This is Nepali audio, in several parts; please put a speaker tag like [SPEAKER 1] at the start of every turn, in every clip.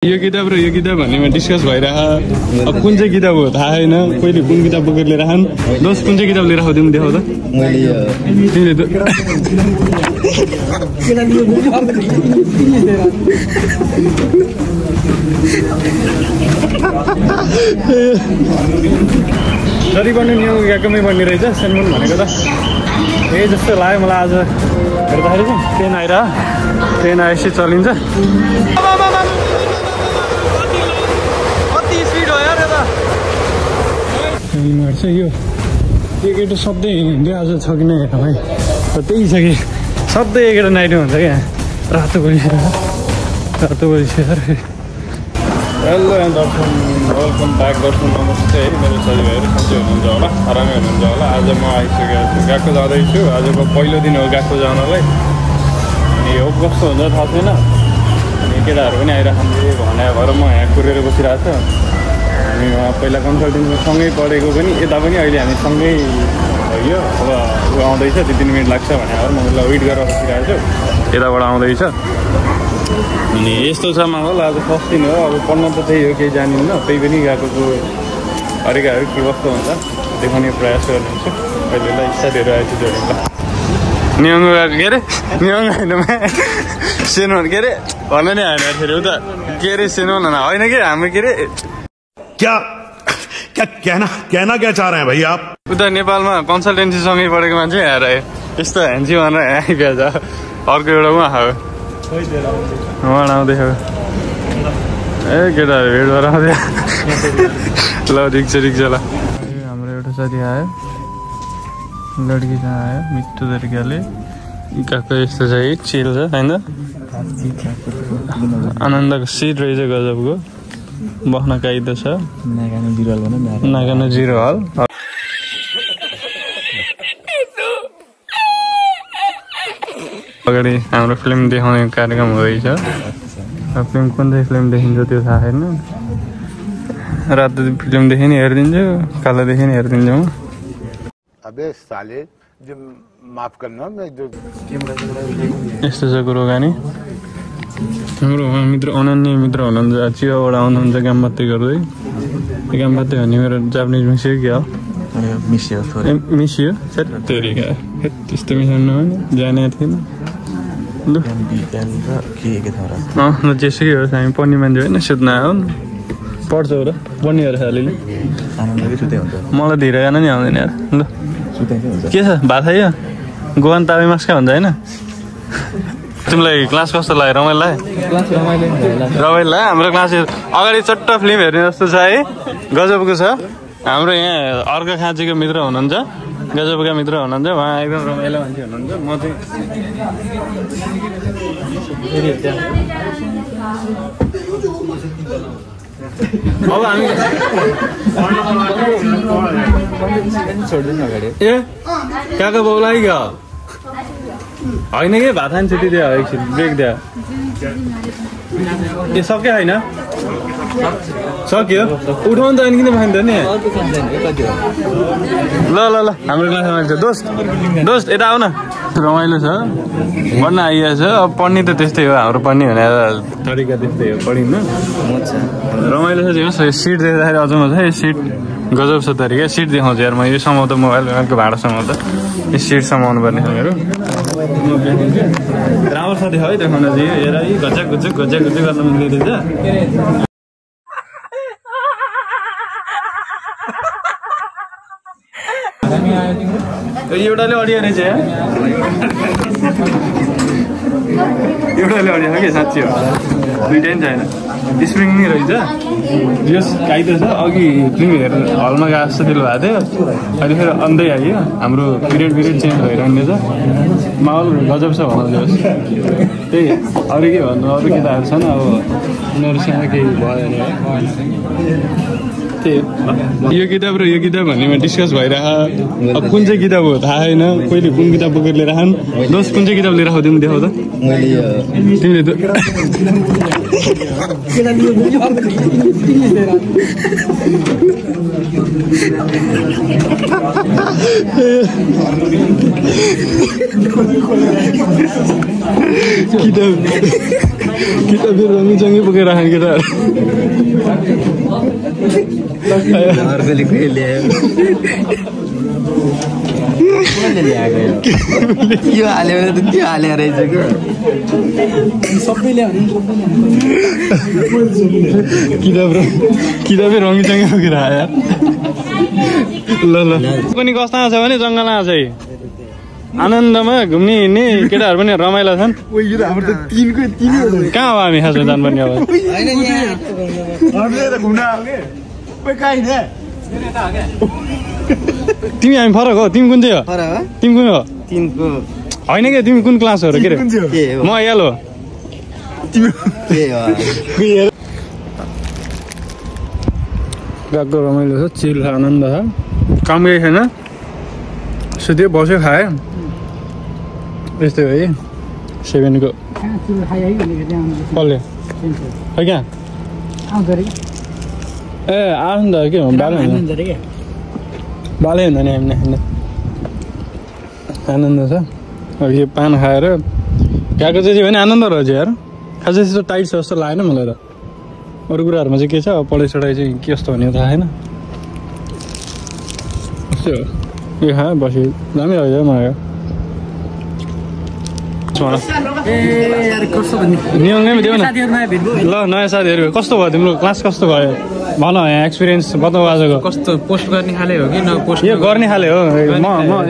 [SPEAKER 1] यो किताब र यो किताब भन्नेमा डिस्कस भइरह अब कुन चाहिँ किताब हो थाहा छैन कहिले कुन किताब बोकेर लिएर आउन दोस्त कुन चाहिँ किताब लिएर आउँदै म देखाउ त तिमीले त जति पनि नियम गएकोमै बन्ने रहेछ सेनमुन भनेको त जस्तो लाग्यो मलाई आज हेर्दाखेरि चाहिँ ट्रेन आएपछि चलिन्छ यो केटा सधैँ हिँड्दै आज छ कि नै भाइ त्यही छ कि सधैँ केटा नाइट हुन्छ क्या रातो बलिसेर हेलो दर्शन वेलकम ब्याक दर्शन नमस्ते है मेरो साथीभाइहरू सन्चै हुनुहुन्छ होला आरामै हुनुहुन्छ होला आज म आइसकेको छु गएको जाँदैछु आजको पहिलो दिन हो गएको जानलाई अनि हो कस्तो हुन्छ थाहा छैन अनि केटाहरू पनि आइरहन्छ भने भएर म यहाँ कुरेर बसिरहेको छु हामी पहिला कन्सल्टेन्समा सँगै पढेको पनि यता पनि अहिले हामी सँगै भयो अब ऊ आउँदैछ 2-3 मिनट लाग्छ भने म उसलाई वेट गरेर बसिरहेको छु यताबाट आउँदैछ अनि यस्तो छ माहौल आज फर्स्ट दिन हो अब पढ्न त त्यही हो केही जानिन्न त्यही पनि गएको छु अरेकाहरू के कस्तो हुन्छ देखाउने प्रयास गर्नेछु अहिलेलाई साथीहरू आएछु जोडिन्छ नियङ गएको के अरे नियङ होइन सेनोन के अरे भन नि होइन फेरि उता के अरे सेनोन होइन कि हाम्रो के अरे
[SPEAKER 2] क्या कहना क्या चाह रहे हैं भाई आप
[SPEAKER 1] उता नेपालमा कन्सल्टेन्सी सँगै पढेको मान्छे आएर यस्तो हान्छु भनेर आइपुग्छ अर्को एउटा उहाँ हो उहाँ आउँदैछ ए केटाहरू भेट भएर आउँदै ल रिक्सा ल हाम्रो एउटा साथी आयो लड्कीसँग आयो मिठो तरिकाले गएको यस्तो छ है चिल छ होइन आनन्दको सिट रहेछ गजबको बस्न काइदो छ नागानो जिरो हल अगाडि हाम्रो फिल्म देखाउने कार्यक्रम हुँदैछ फिल्म कुन चाहिँ फिल्म देखिन्छ त्यो थाहा छैन रातो फिल्मदेखि नि हेरिदिन्छु कालोदेखि नि हेरिदिन्छु म
[SPEAKER 3] अबे साले जो माफ करना मैं जो
[SPEAKER 1] यस्तो छ कुरोकानी हाम्रो मित्र अनन्य मित्र हुनुहुन्छ चियाबाट आउनुहुन्छ गामबत्ती गर्दै गामबत्ती भन्ने मेरो जापानिज मिसियो क्या हो मिसियो तेरिका त्यस्तो मिसाउनु जाने थिएन ल जेसुकै होस् हामी पढ्ने मान्छे होइन सुत्न आयो पढ्छौ र पढ्ने गरेर अलिअलि मलाई धेरै गाना नि आउँदैन यार ल के छ भात खायो गोवान ताबे मास्का भन्छ होइन तिमीलाई क्लास कस्तो लाग्यो रमाइलो लाग्यो हाम्रो क्लास अगाडि चट्ट फिल्म हेर्ने जस्तो छ है गजबको छ हाम्रो यहाँ अर्को खाँचीको मित्र हुनुहुन्छ गजबका मित्र हुनुहुन्छ उहाँ एकदम रमाइलो मान्छे हुनुहुन्छ म चाहिँ अब हामी ए कहाँको बाउ लाग्यो होइन कि भात खाने छुट्टी दियो एकछिन ब्रेक दियो ए सक्यो होइन सक्यो उठाउनु त अनि किन पाइन्छ नि ल हाम्रो क्लासमा छ दोस्त यता आऊ न रमाइलो छ भन्न आइएको छ अब पढ्ने त त्यस्तै हो हाम्रो पढ्ने भने तरिका त्यस्तै हो पढिन्न रमाइलो छ हेर्नुहोस् सिट देख्दाखेरि अझ छ यो सिट गजब छ तरिका सिट देखाउँछ यार म यो समाउँदा मोबाइलको भाडा समाउँदा यो सिट समाउनु पर्ने छ मेरो राम्रो छ देखाउ है देखाउन चाहिँ हेर घच्चा घुच्चुक गर्न मिल्दैछ एउटाले अडियो रहेछ एउटाले अडियो कि साँच्ची हो दुइटै छैन स्प्रिङ नै रहेछ जस काइदो छ अघि फिल्म हेर्नु हलमा गएको जस्तो फिल भएको थियो अहिले फेरि अन्दै आयो हाम्रो पिरियड चेन्ज भइरहने छ माहौल गजब छ भन्नु जोस् त्यही अरू के भन्नु अरू केटाहरू छन् अब उनीहरूसँग केही भयो भने यो किताब र यो किताब भन्नेमा डिस्कस भइरह अब कुन चाहिँ किताब हो थाहा छैन कहिले कुन किताब बोकेर लिएर आउन दोस्त कुन चाहिँ किताब लिएर आउँदै म देखाउ त
[SPEAKER 4] मैले यो
[SPEAKER 1] तिमीले त kita biar rangi jangi pakai rahan kita.
[SPEAKER 4] और को लिख ले यो हाल्यो भने त त्यो हाले रहेछ के
[SPEAKER 5] सबैले
[SPEAKER 1] किताबे रङ्गी चङ्गी बोकेर आयो यार ल ल पनि कस्तो आछ भने जङ्गलमा आछ है आनन्दमा घुम्ने हिँड्ने केटाहरू पनि रमाइलो छन् कहाँ हो हामी खासमा जानुपर्ने अब तिमी हामी फरक हो तिमी कुन चाहिँ हो तिमी कुन हो
[SPEAKER 4] तिनको
[SPEAKER 1] होइन क्या तिमी कुन क्लास हो र के अरे म याल हो गएको रमाइलो छ चिल आनन्द छ काम केही छैन सुत्यो बस्यो खायो यस्तै हो है 7 को कसले खै कहाँ ए आनन्द के हो बाले हुँदैन नि हामीले आनन्द छ अब यो पान खाएर गएको चाहिँ भने आनन्द रहेछ यार खासै त्यस्तो टाइट छ जस्तो लागेन मलाई त अरू कुराहरूमा चाहिँ के छ अब पढाइ सढाइ चाहिँ के जस्तो भन्ने थाहा छैन यस्तै हो यो खा बस्यो दामी रहेछ मलाई नियममै दियो न ल नयाँ साथीहरू कस्तो भयो तिम्रो क्लास कस्तो भयो भन यहाँ एक्सपिरियन्स बताऊ आजको
[SPEAKER 5] कस्तो पोस्ट गर्ने खाले हो कि न पोस्ट
[SPEAKER 1] यो गर्ने खाले हो म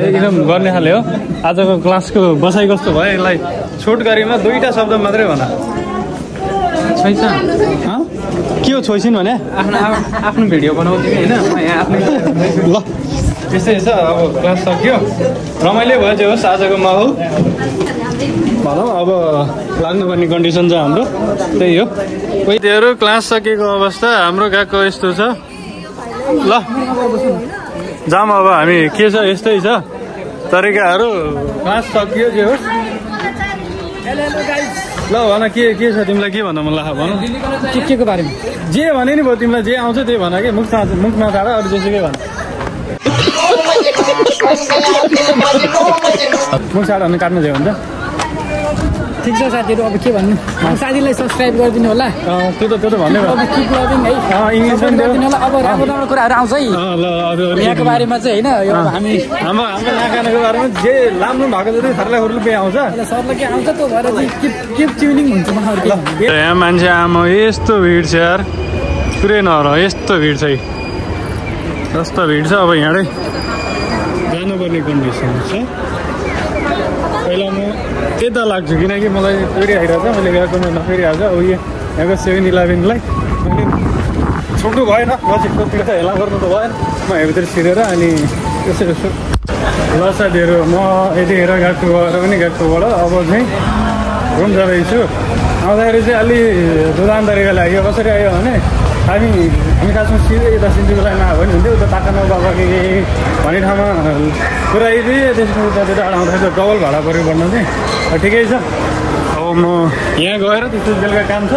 [SPEAKER 1] एकदम गर्ने खाले हो आजको क्लासको बसाइ कस्तो भयो यसलाई छोटकरीमा 2टा शब्द मात्रै भन
[SPEAKER 5] छैन
[SPEAKER 1] के हो छोइसिन भने
[SPEAKER 5] आफ्नो भिडियो बनाउँथ्यो हैन म यहाँ आफ्नो
[SPEAKER 1] ल त्यस्तै छ अब क्लास सक्यो रमाइलो भयो जे होस् आजको माहौल भनौँ अब लाग्नुपर्ने कन्डिसन छ हाम्रो त्यही हो त्यहीहरू क्लास सकेको अवस्था हाम्रो गएको यस्तो छ ल जाम अब हामी के छ यस्तै छ तरिकाहरू क्लास सकियो जे होस् ल भन के छ तिमीलाई के भन्नु मन लाग्छ भन
[SPEAKER 5] के को बारेमा
[SPEAKER 1] जे भने नि भयो तिमीलाई जे आउँछ त्यही भन कि मुख नछाड अरू जेसुकै भन मुख छाड भने काट्नु चाहिँ हुन्छ
[SPEAKER 5] ठिक छ साथीहरू अब के भन्नु साथीलाई सब्स्क्राइब गरिदिनु होला
[SPEAKER 1] त्यो त भन्नै भयो
[SPEAKER 5] अब किप लभिङ है
[SPEAKER 1] इङ्ग्लिस पनि
[SPEAKER 5] गरिदिनु होला अब राम्रो राम्रो कुराहरू आउँछ है
[SPEAKER 1] ल अरू
[SPEAKER 5] यहाँको बारेमा चाहिँ होइन यो हामी
[SPEAKER 1] हाम्रो नाकानको बारेमा जे राम्रो भएको जति थरलाई रुपियाँ आउँछ
[SPEAKER 5] सरलाई के आउँछ त्यो भएर चाहिँ किप ट्युनिङ हुन्छ
[SPEAKER 1] यहाँ मान्छे आमा यस्तो भिड छ यार पुरै नहर यस्तो भिड छ जस्तो भिड छ अब हिँडै जानुपर्ने कन्डिसन छ पहिला म त्यता लाग्छु किनकि मलाई फेरि आइरहेको छ मैले गएको नफेरिहाल्छ अब यहाँको 7-11लाई मैले छोड्नु भएन नजिककोतिर त हेला गर्नु त भएन म हेरभित्र छिरेर अनि यसो यसो ल साथीहरू म यतिखेर गएको गएर पनि गएकोबाट अब चाहिँ रुम जाँदैछु आउँदाखेरि चाहिँ अलि दुधान तरिकाले आयो कसरी आयो भने हामी खासमा सिधै यता सिन्धुको लाइनमा आयो भने हुन्थ्यो उता ताकानो बाबा के भन्ने ठाउँमा पुऱ्याइदिएँ त्यसको उतातिर आउँदाखेरि त डबल भाडा पऱ्यो भन्नु चाहिँ ठिकै छ अब म यहाँ गएर त्यस्तो बेलुका काम छ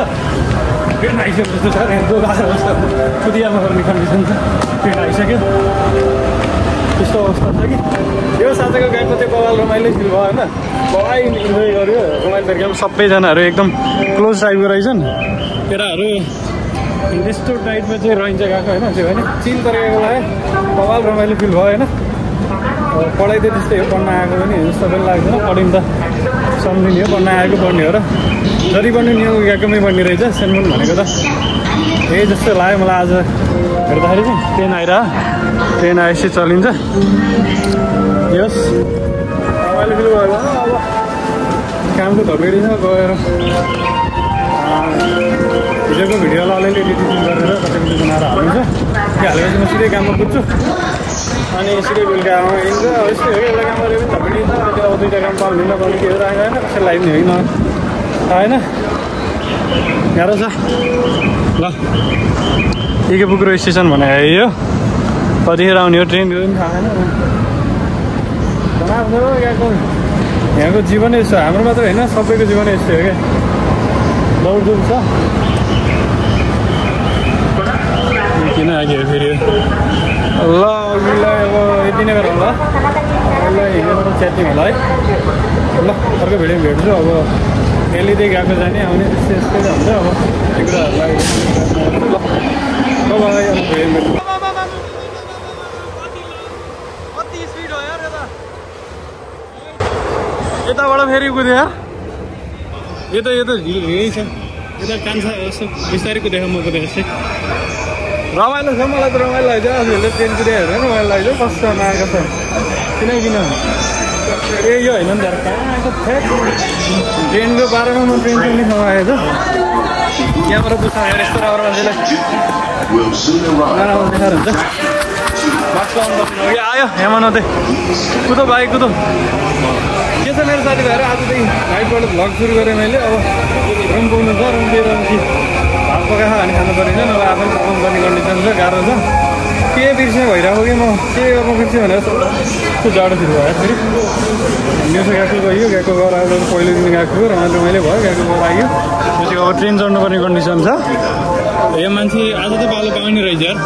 [SPEAKER 1] ट्रेन आइसक्यो जस्तो छ कुदियामा गर्ने कन्डिसन छ ट्रेन आइसक्यो त्यस्तो अवस्था छ कि यो साथीको गएको चाहिँ बवाल रमाइलो फिल भयो होइन बवाई इन्जोय गऱ्यो रमाइलो तरिकामा सबैजनाहरू एकदम क्लोज टाइपको रहेछन् केटाहरू त्यस्तो टाइपमा चाहिँ रहन्छ गएको होइन त्यो होइन चिल तरिकाको लाग्यो बवाल रमाइलो फिल भयो होइन पढाइ त त्यस्तै हो पढ्न आएको पनि जस्तो पनि लाग्दैन पढ्नु त सम्झिने हो पढ्न आएको पढ्ने हो र जति पनि नियम गएकोमै पढ्ने रहेछ सेनमुन भनेको त यही जस्तो लाग्यो मलाई आज हेर्दाखेरि चाहिँ ट्रेन ट्रेन आएपछि चलिन्छ यस रमाइलो फिल भयो अब कामको धपेडी छ गएर हिजोको भिडियोलाई अलिअलि एडिटिङ गरेर कतै कतै बनाएर हालिन्छ त्यो हालेपछि म सिधै काममा पुग्छु अनि सिधै बेलुका हिँड्छ यस्तै हो एउटा काम गरे पनि धपेडी छ त्यो अब 2टा काम पाउने नपाउने के आएको होइन कसैलाई लाग्ने होइन होइन गाह्रो छ ल के पुग्रो स्टेसन भने यो कतिखेर आउने हो ट्रेन पनि थाहा छैन गएको यहाँको जीवन यस्तो हाम्रो मात्र होइन सबैको जीवन यस्तै हो क्या दौडधुप छ किन आगे फेरि ल अघिलाई अब यति नै गरौँ ल ल हिँडेर च्याटिङ होला है ल अर्को भिडियो भेट्छु अब डेलीदेखि गएको जाने आउने त्यस्तै यस्तै हुन्छ अब त्यो कुराहरूलाई ल बाई अब भिडियो भेट्छु यताबाट फेरि कुद्यो यार यो त यही छ यता कान्छा यसो बिस्तारै कुदेको म कुदेको चाहिँ रमाइलो छ मलाई त रमाइलो लाग्छ आफूहरूले ट्रेन कुदेर हेरेर रमाइलो लाग्छ कस्तो नआएको छ किन ए यो होइन नि त कहाँको ठ्याक ट्रेनको बारेमा म ट्रेन चढ्ने ठाउँमा आएछ यहाँबाट पुग्छ यस्तो राम्रो मान्छेलाई नराम्रो देखाएर हुन्छ मास्क लाउनु पर्छ आयो यहाँ नदै कुदो भाइ कुदो के छ मेरो साथीभाइहरू आजदेखि नाइटबाट भ्लग सुरु गरेँ मैले अब रुम पुग्नु छ रुमतिर भात पकाएको भने खानु परेन नभए आफै पकाउनु पर्ने कन्डिसन छ गाह्रो छ के बिर्सेँ भइरहेको कि म के गर्नु बिर्सेँ भनेर यस्तो जाडो सुरु भयो फेरि दिउँसो गएको गयो गएको घर आएर पहिलो दिन गएको रमाइलो भयो गएको घर आयो त्यसको अब ट्रेन चढ्नुपर्ने कन्डिसन छ यो मान्छे आज त पालो पाउने रहेछ यार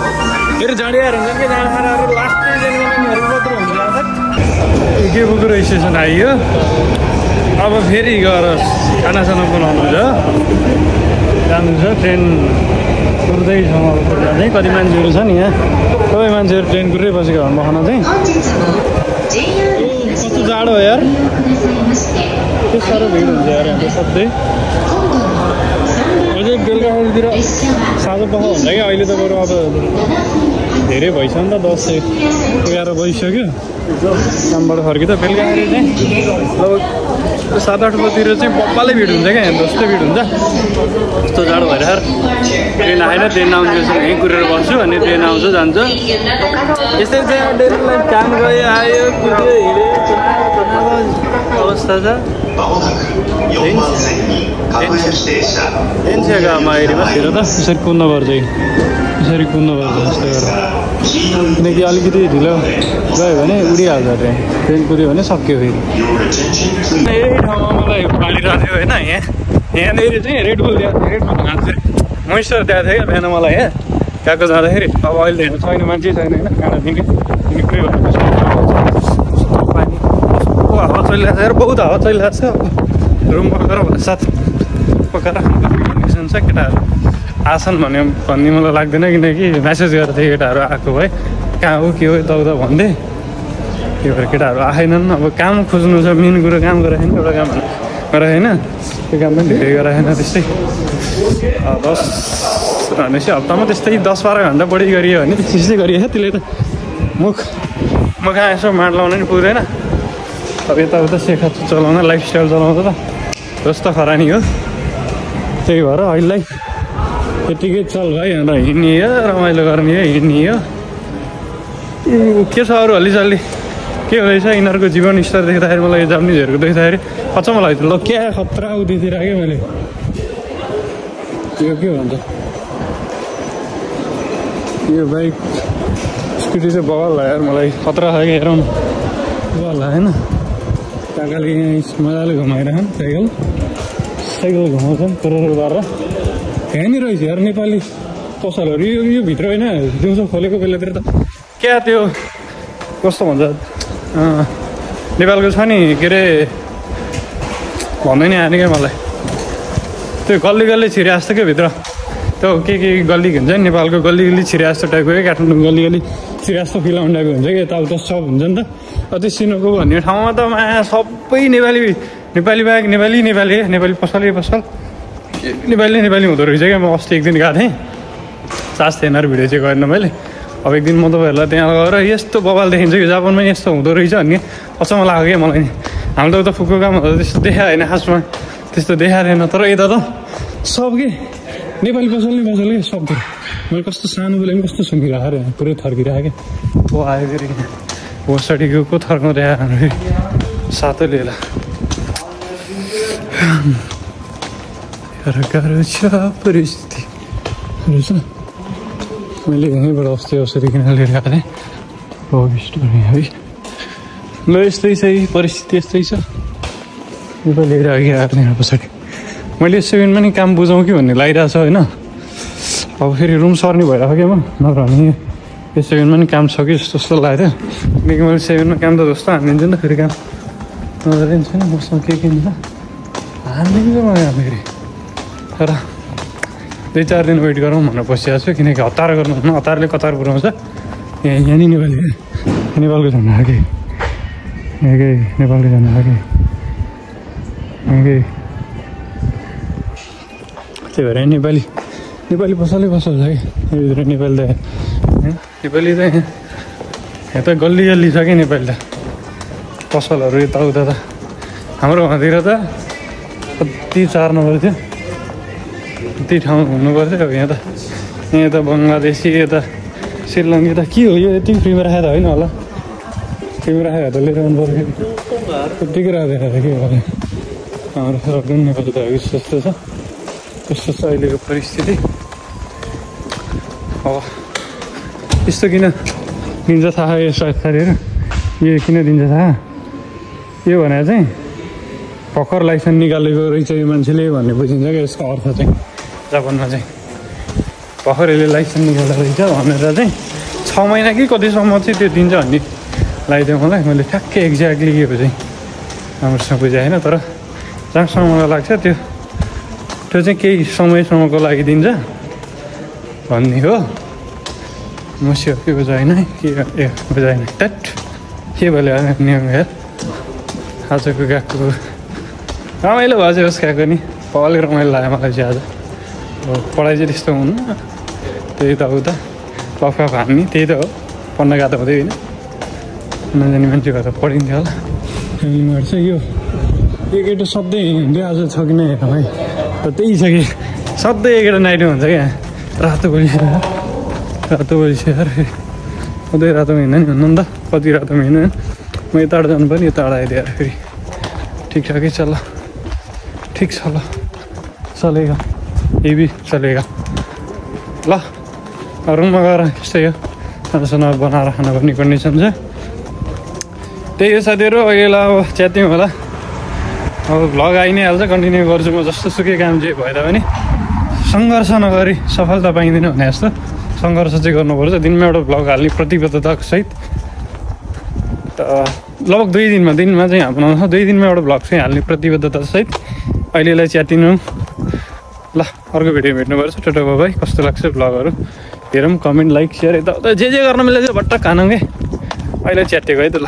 [SPEAKER 1] फेरि जाँडिएर हुन्छ कि जाँड खाएर लास्ट ट्रेनहरू मात्र हुन्छ के बुकुरो स्टेसन आइयो अब फेरि गएर खानासाना बनाउनु छ जानु छ ट्रेन कुर्दैसम्म चाहिँ कति मान्छेहरू छ नि यहाँ सबै मान्छेहरू ट्रेन कुरै बसेको घरमा खाना चाहिँ कस्तो जाडो हो यार के साह्रो भिड हुन्छ यार यहाँ सधैँ अझै बेलुकातिर साँझ पख हुन्छ कि अहिले त बरु अब धेरै भइसक्यो नि त 10-11 बजिसक्यो कामबाट फर्किँदा बेलुकाखेरि चाहिँ लगभग 7-8 बजीतिर चाहिँ बब्बालै भिड हुन्छ क्या यहाँ जस्तै भिड हुन्छ यस्तो जाडो भएर ट्रेन आएन ट्रेन आउँछ यहीँ कुरेर बस्छु अनि ट्रेन आउँछ जान्छ यस्तै चाहिँ डेली लाइफ काम गयो आयो कुद्यो हिँड्यो अवस्था छ एनसियाको एरियामा छिर त यसरी कुद्नुपर्छ यसरी कुद्नुपर्छ जस्तो गरेर किनकि अलिकति ढिलो गयो भने उडिहाल्छ ट्रेन कुद्यो भने सक्यो फेरि यही ठाउँमा मलाई पानी राख्यो होइन यहाँनिर चाहिँ रेडबुल दिएको थियो रेडबुल खान्छ मोइस्चर दिएको थियो क्या बिहान मलाई यहाँ गएको जाँदाखेरि अब अहिले हेर्नु छैन मान्छे छैन होइन खाना दिने निकै पानी हावा चलिरहेको छ यार बहुत हावा चलिरहेको छ रुम पकाएर साथ पकाएर कन्डिसन छ केटाहरू आछन् भन्ने मलाई लाग्दैन किनकि म्यासेज गरेर थिएँ केटाहरू आएको भए कहाँ हो के हो यताउता भन्दै त्यो भएर केटाहरू आएनन् अब काम खोज्नु छ मेन कुरो काम गराएन एउटा काम गराएन त्यो काम पनि धेरै गराएन त्यस्तै 10 भनेपछि हप्तामा त्यस्तै 10-12 घन्टा बढी गरियो भने त्यस्तै गरियो त्यसले त मुख कहाँ यसो माड लाउनु नि पुग्दैन अब यताउता सेखा चलाउन लाइफस्टाइल चलाउँदा त जस्तो खरानी हो त्यही भएर अहिलेलाई यतिकै चल भाइ भनेर हिँड्ने हो रमाइलो गर्ने हो हिँड्ने हो के छ अरू हल्लीचल्ली के हुँदैछ यिनीहरूको जीवन स्तर देख्दाखेरि मलाई यो जापानिजहरूको देख्दाखेरि अचम्म लाग्थ्यो ल क्या खतरा उदेखि राखेँ मैले यो के भन्छ यो बाइक स्कुटी चाहिँ बगाल लाग्यो मलाई खतरा छ कि हेरौँ बगाल लाग्यो होइन काकाले यहाँ मजाले घुमाइरहन् साइकल घुमाउँछन् करोड गरेर यहाँनिर रहेछ यार नेपाली पसलहरू यो भित्र होइन दिउँसो खोलेको बेलातिर त क्या त्यो कस्तो भन्छ नेपालको छ नि के अरे भन्दै नि आएन क्या मलाई त्यो गल्ली गल्ली छिरे जस्तो क्या भित्र त्यो के गल्ली हुन्छ नि नेपालको गल्ली गल्ली छिरे जस्तो टाइपको क्या काठमाडौँ गल्ली गल्ली छिरे जस्तो फिल आउने टाइपको हुन्छ कि यताउता सब हुन्छ नि त त्यो सिनोको भन्ने ठाउँमा त सबै नेपाली बाहेक नेपाली पसल नेपाली हुँदो रहेछ क्या म अस्ति एक दिन गएको थिएँ चार्ज थिएन भिडियो चाहिँ गरेन मैले अब एक दिन म तपाईँहरूलाई त्यहाँ गएर यस्तो बवाल देखिन्छ कि जापानमा यस्तो हुँदो रहेछ भन्ने अचम्म लाग्यो क्या मलाई नि हाम्रो त फुको कामहरू त्यस्तो देखाएको होइन खासमा त्यस्तो देखाएको थिएन तर यता त सब के नेपाली पसल क्या सबतिर मैले कस्तो सानो बेला पनि कस्तो सुनिरहेको यहाँ पुरै थर्किरहेको क्या हो आयो फेरि होसटीको थर्काउँदै आयो फेरि सातै लिएर गाह्रो छ परिस्थिति रहेछ मैले यहीँबाट अस्ति औषधी किनेर लिएर गएको थिएँ हो स्टोरी है ल यस्तै छ परिस्थिति यस्तै छ नेपाली अघि आएर यहाँ पछाडि मैले 7मा नि काम बुझाउँ कि भन्ने लागिरहेको छ होइन। अब फेरि रुम सर्ने भइरहेको क्या म नत्र भने 7मा नि काम छ कि जस्तो लागेको थियो। किनकि मैले 7मा काम त जस्तो हानिदिन्छु नि त फेरि काम नजाने छैन मसँग के किन्छ हानिदिन्छु म यहाँ फेरि। तर 2-4 दिन वेट गरौँ भनेर बसिरहेको छु किनकि हतार गर्नु हतारले कतार पुऱ्याउँछ। यहाँ नि नेपाली नेपालको झन्डा आएको यहाँकै नेपालको झन्डा आएको यहाँकै त्यही भएर नेपाली नेपाली पसलै पसल छ कि भित्र नेपाली त नेपाली त यहाँ त गल्ली गल्ली छ कि नेपाली त पसलहरू यताउता त। हाम्रो घरतिर त कति 4 नम्बर थियो कति ठाउँ हुनु पर्थ्यो। अब यहाँ त बङ्गलादेशी यता श्रीलङ्की त के हो यो यति फ्रीमा राखेर होइन होला फ्रीमा राखेर त लिएर आउनु पऱ्यो कतिको राखेर के होला हाम्रो सबैको नेपाली त यस्तो छ यस्तो छ अहिलेको परिस्थिति। अब यस्तो किन दिन्छ थाहा यो सरकारहरू यो किन दिन्छ थाहा यो भनेर चाहिँ भर्खर लाइसेन्स निकालेको रहेछ यो मान्छेले भन्ने बुझिन्छ क्या यसको अर्थ चाहिँ जापानमा चाहिँ भर्खर यसले लाइसेन्स निकालेको रहेछ भनेर चाहिँ 6 महिना कि कतिसम्म चाहिँ त्यो दिन्छ भन्ने लगाइदियो मलाई। मैले ठ्याक्कै एक्ज्याक्टली के हो चाहिँ राम्रोसँग बुझाएँ होइन। तर जहाँसम्म मलाई लाग्छ त्यो चाहिँ केही समयसम्मको लागि दिन्छ भन्ने हो। म स्योर के बुझाएन के ए बुझाएन ट्याट के भयो नियम हेर आजको गएको रमाइलो भयो चाहिँ होस् गएको नि पहले रमाइलो लाग्यो मलाई चाहिँ आज। पढाइ चाहिँ त्यस्तो हुनु त्यही त उता कफ हान्ने त्यही त हो पढ्न गएको त हुँदै होइन नजाने मान्छेको त पढिन्थ्यो होला। मैले चाहिँ यो केटो सधैँ हिँड्दै आज छ कि नै भाइ त त्यही छ कि सधैँ एकेटा नाइटमा हुन्छ क्या रातो बलिसेर फेरि सधैँ रातोमा हिँड्दा नि हुनु नि त कति रातोमा हिँड्दैन म यताबाट जानु पनि यताबाट आइदिएर फेरि ठिक छ कि चल ठिक छ ल चलेगा ये भी चलेगा ल। रुममा गएर यस्तै हो खानासाना बनाएर खानुपर्ने कन्डिसन छ। त्यही हो साथीहरू अघिलाई अब च्यात्यौँ होला अब भ्लग आइ नै हाल्छ कन्टिन्यू गर्छु म जस्तो सुकै काम चाहिँ भए तापनि सङ्घर्ष नगरी सफलता पाइँदैन भने जस्तो सङ्घर्ष चाहिँ गर्नुपर्छ। दिनमा एउटा भ्लग हाल्ने प्रतिबद्धताको सहित त लगभग 2 दिनमा चाहिँ अपनाउँछ 2 दिनमा एउटा भ्लग चाहिँ हाल्ने प्रतिबद्धता सहित अहिलेलाई च्यातिनु ल। अर्को भिडियो भेट्नुपर्छ टोटो बाबाई कस्तो लाग्छ भ्लगहरू हेरौँ कमेन्ट लाइक सेयर यताउता जे गर्न मिल्छ भट्ट खानु के अहिले च्यातिएको है त ल।